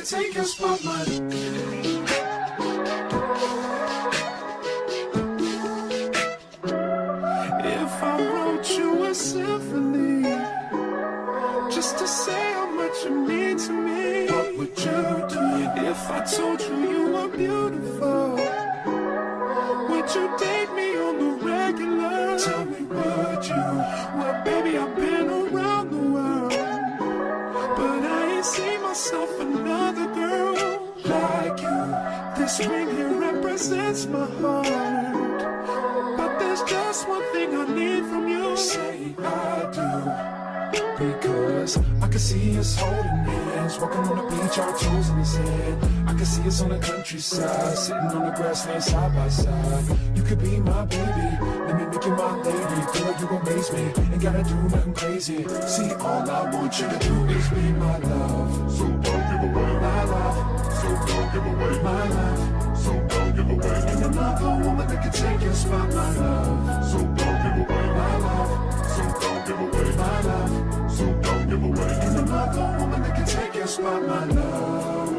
take your spotlight. If I wrote you a symphony, just to say how much you mean to me, what would you do? If I told you you were beautiful, would you date me on the regular? Tell me, would you? Well, baby, I've been around the world, but I ain't seen myself another girl like you. This ring here represents my heart, but there's just one thing I need from you. Say I do, because I can see us holding hands, walking on the beach, our toes in the sand. I can see us on the countryside, sitting on the grassland side by side. You could be my baby, let me make you my lady. Girl, you amaze me, ain't gotta do nothing crazy. See, all I want you to do is be my love. So don't give away my love. So don't give away my love. So don't give away. Ain't another woman that can take your spot, my love. So don't give away my love. So don't give away my love. So don't give away. Ain't another woman that can take your spot, my love.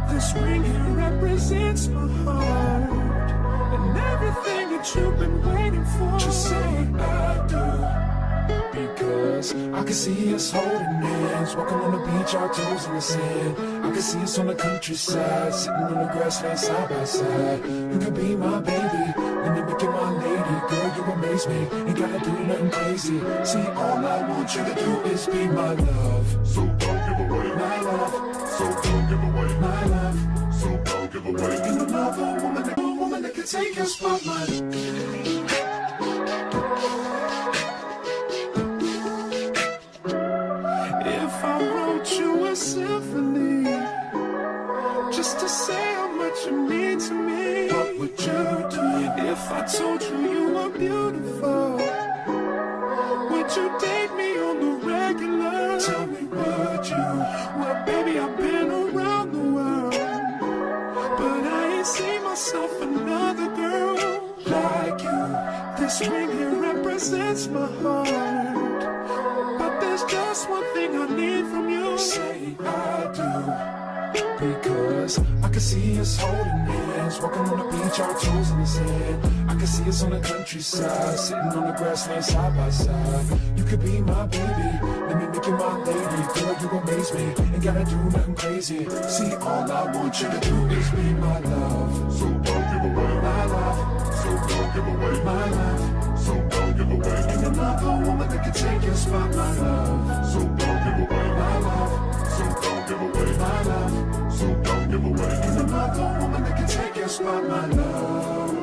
This ring here represents my heart, and everything that you've been waiting for. Just say I do, because I can see us holding hands, walking on the beach, our toes in the sand. I can see us on the countryside, sitting on the grassland side by side. You could be my baby, let me make you my lady. Girl, you amaze me, ain't gotta do nothing crazy. See, all I want you to do is be my love. So don't give away my love. So don't give away my love. So don't give away. Ain't another woman that can take your spotlight. If I wrote you a symphony, just to say how much you mean to me, what would you do? If I told you you were beautiful, would you date me on the regular? Tell me, would you? Well, baby, I've been around the world, but I ain't seen myself another girl like you. This ring here represents my heart, but there's just one thing I need from you. Say I do, because I can see us holding hands, walking on the beach, our toes in the sand. I can see us on the countryside, sitting on the grassland side by side. You could be my baby, let me make you my lady. Girl, you amaze me, ain't gotta do nothing crazy. See, all I want you to do is be my love. So don't give away my love. So don't give away my love. So don't give away. Ain't another woman that can take your spot, my love. So don't give away my love. So don't give away my love. So don't give away. Ain't another woman that can take your spot, my love.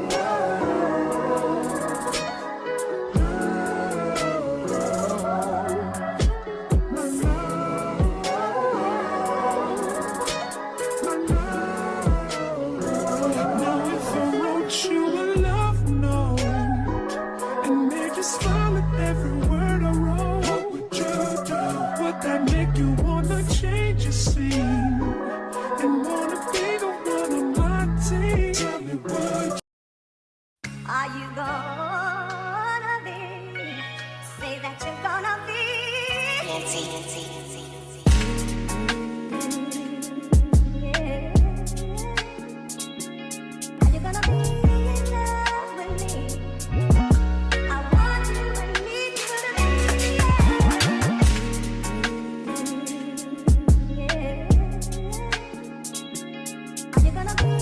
Are you gonna be? Say that you're gonna be. Yeah. Are you gonna be in love with me? I want you and need you to be. Yeah. Are you gonna be?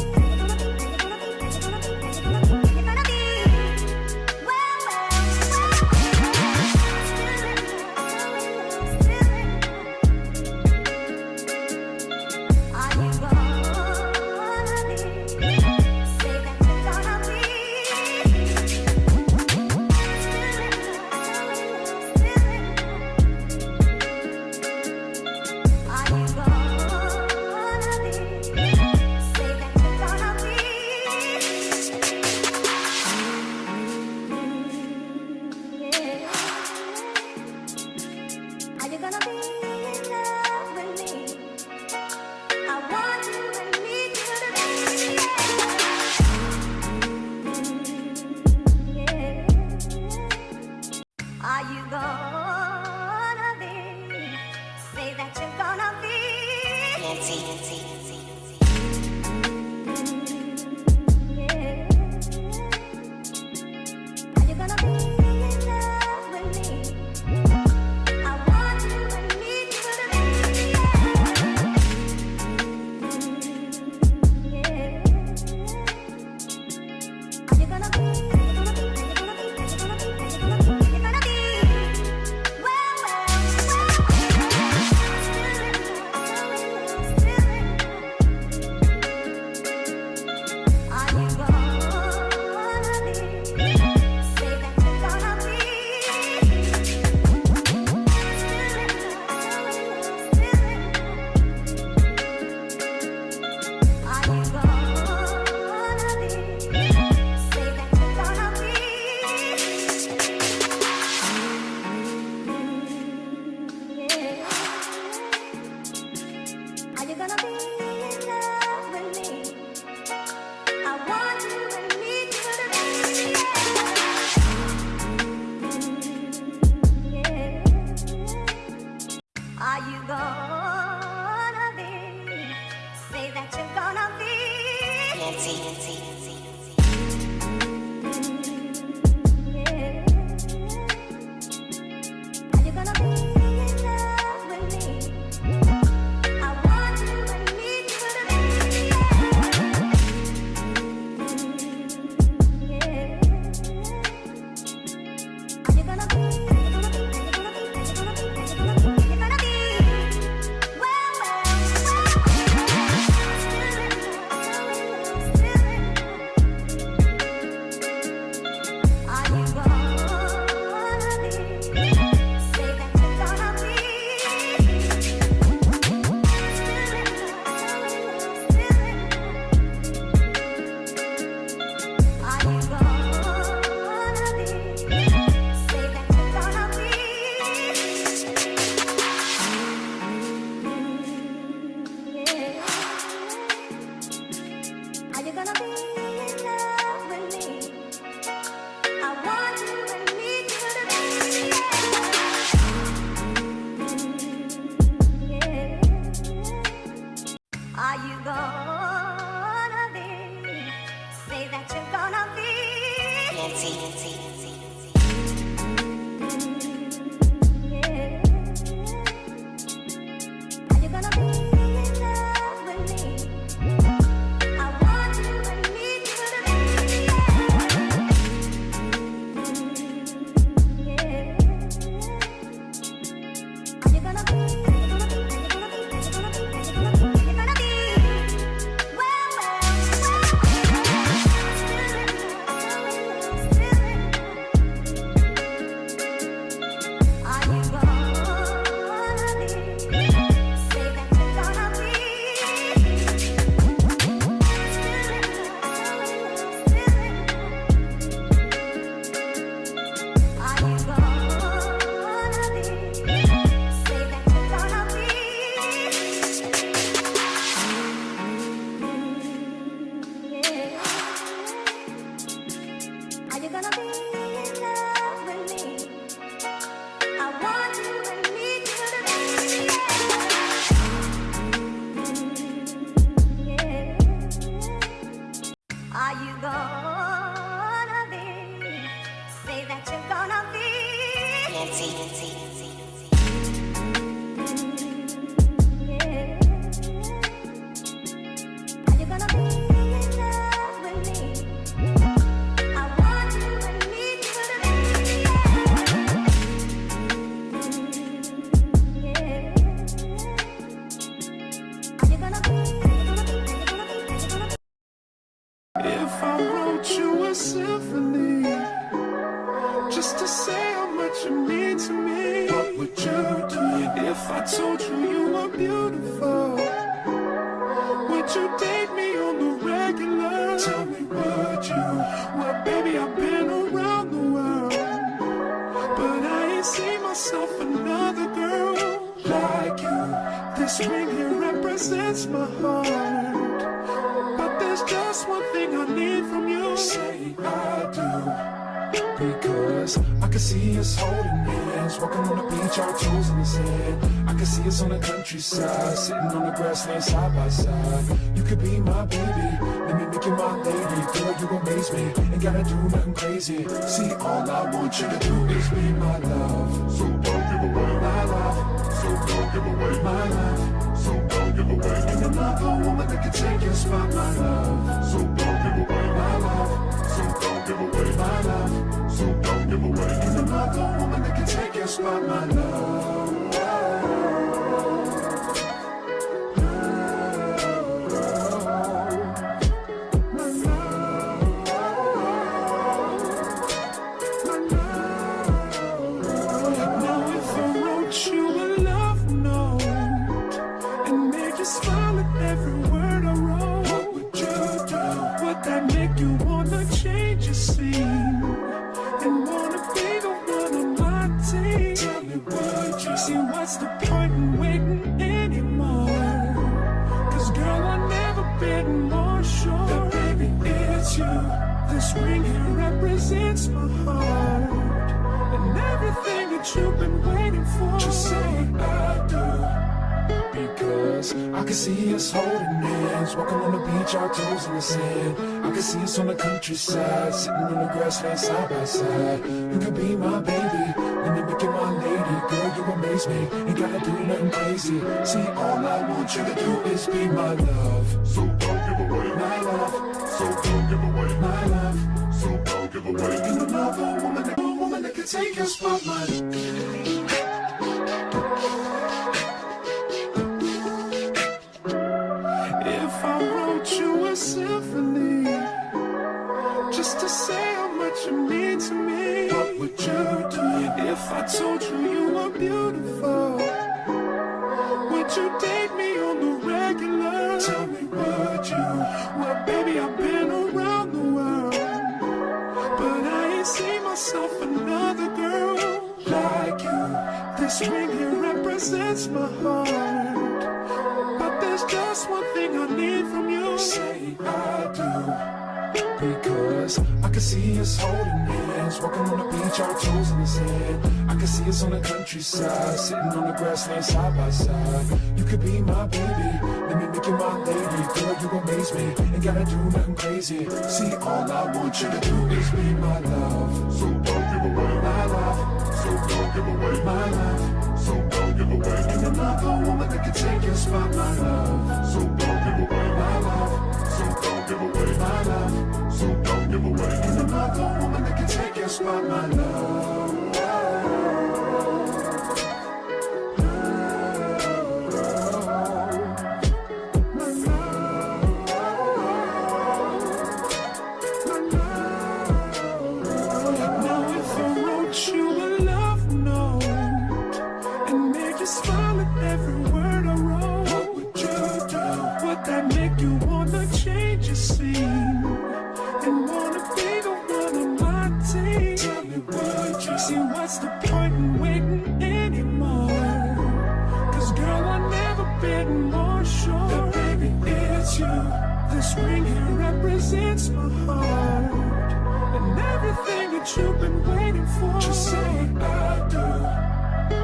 Are you gonna be in love with me? I want you and need you to be. Are you gonna be? Are you gonna be in love with me? I want you and need you to be. Are you gonna be? Say that you're gonna be. Are you gonna be in love with me? I want you and need you to be. Are you gonna be? Are you gonna be in love with me? I want you and need you to be. Are you gonna be? Say that you're gonna be. Are you gonna be in love with me? I want you and need you to be. Are you gonna be? Are you gonna be in love with me? I want you and need you to be. Are you gonna be? Say that you're gonna be. Are you gonna be in love with me? I want you and need you to be. Are you gonna be? If I wrote you a symphony, just to say how much you mean to me, what would you do? If I told you you were beautiful, would you date me on the regular? Tell me, would you? Well, baby, I've been around the world, but I ain't seen myself another girl like you. This ring here represents my heart, but there's just one thing I need from you. Say I do. Because I can see us holding hands, walking on the beach, our toes in the sand. I can see us on the countryside, sitting on the grassland side by side. You could be my baby, let me make you my lady. Girl, you amaze me, ain't gotta do nothing crazy. See, all I want you to do is be my love. So don't give away my love. So don't give away my love. So don't give away. Ain't another woman that can take your spot, my love. So don't give away my love. So don't give away my love. So don't give away. Ain't another woman that can take your spot, my love. What's the point in waiting anymore? Cause girl, I've never been more sure that baby it's you. This ring here represents my heart and everything that you've been waiting for. Just say I do. Because I can see us holding hands, walking on the beach, our toes in the sand. I can see us on the countryside, sitting on the grassland side by side. You could be my baby, let me make you my lady. Girl, you amaze me, ain't gotta do nothing crazy. See, all I want you to do is be my love. So don't give away my love. So don't give away my love. So don't give away. Ain't another woman that can take your spot, my love. Symphony, just to say how much you mean to me. What would you do if I told you you were beautiful? Would you date me on the regular? Tell me, would you? Well, baby, I've been around the world, but I ain't seen myself another girl like you. This ring here represents my heart, but there's just one thing I need from you. Say I do. Because I can see us holding hands, walking on the beach, our toes in the sand. I can see us on the countryside, sitting on the grassland side by side. You could be my baby, let me make you my lady. Girl, you amaze me, ain't gotta do nothing crazy. See, all I want you to do is be my love. So don't give away my love. So don't give away my love. So don't give away. Ain't another woman that can take your spot, my love. So don't give away my love. So don't give away my love. So don't give away. Ain't another woman that can take your spot, my love. What's the point in waiting anymore? Cause girl, I've never been more sure that baby it's you. This ring here represents my heart and everything that you've been waiting for. Just say I do.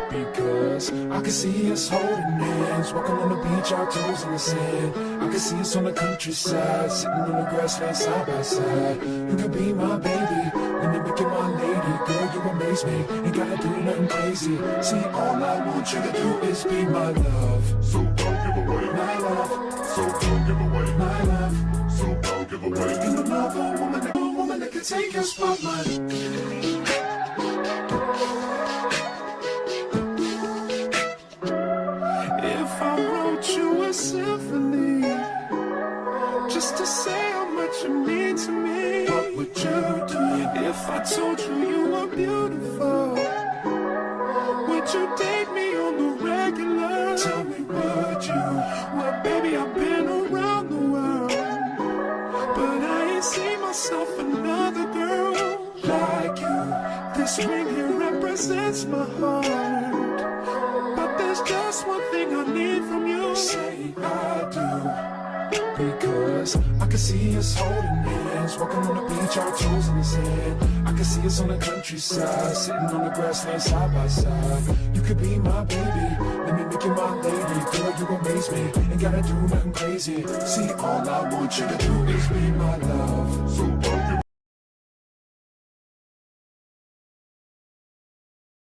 Because I can see us holding hands, walking on the beach, our toes in the sand. I can see us on the countryside, sitting on the grassland side by side. You could be my baby, let me make you my lady. Girl, you amaze me, ain't gotta do nothing crazy. See, all I want you to do is be my love. So don't give away my love. So don't give away my love. So don't give away. Ain't another woman that can take your spot, my love. Symphony, just to say how much you mean to me. What would you do if I told you you were beautiful? Would you date me on the regular? Tell me, would you? Well, baby, I've been around the world, but I ain't seen myself another girl like you. This ring here represents my heart, but there's just one thing I need from you. Say I do. because I can see us holding hands, walking on the beach, our toes in the sand. I can see us on the countryside, sitting on the grassland side by side. You could be my baby, let me make you my lady. Girl, you amaze me, ain't gotta do nothing crazy. See, all I want you to do is be my love. So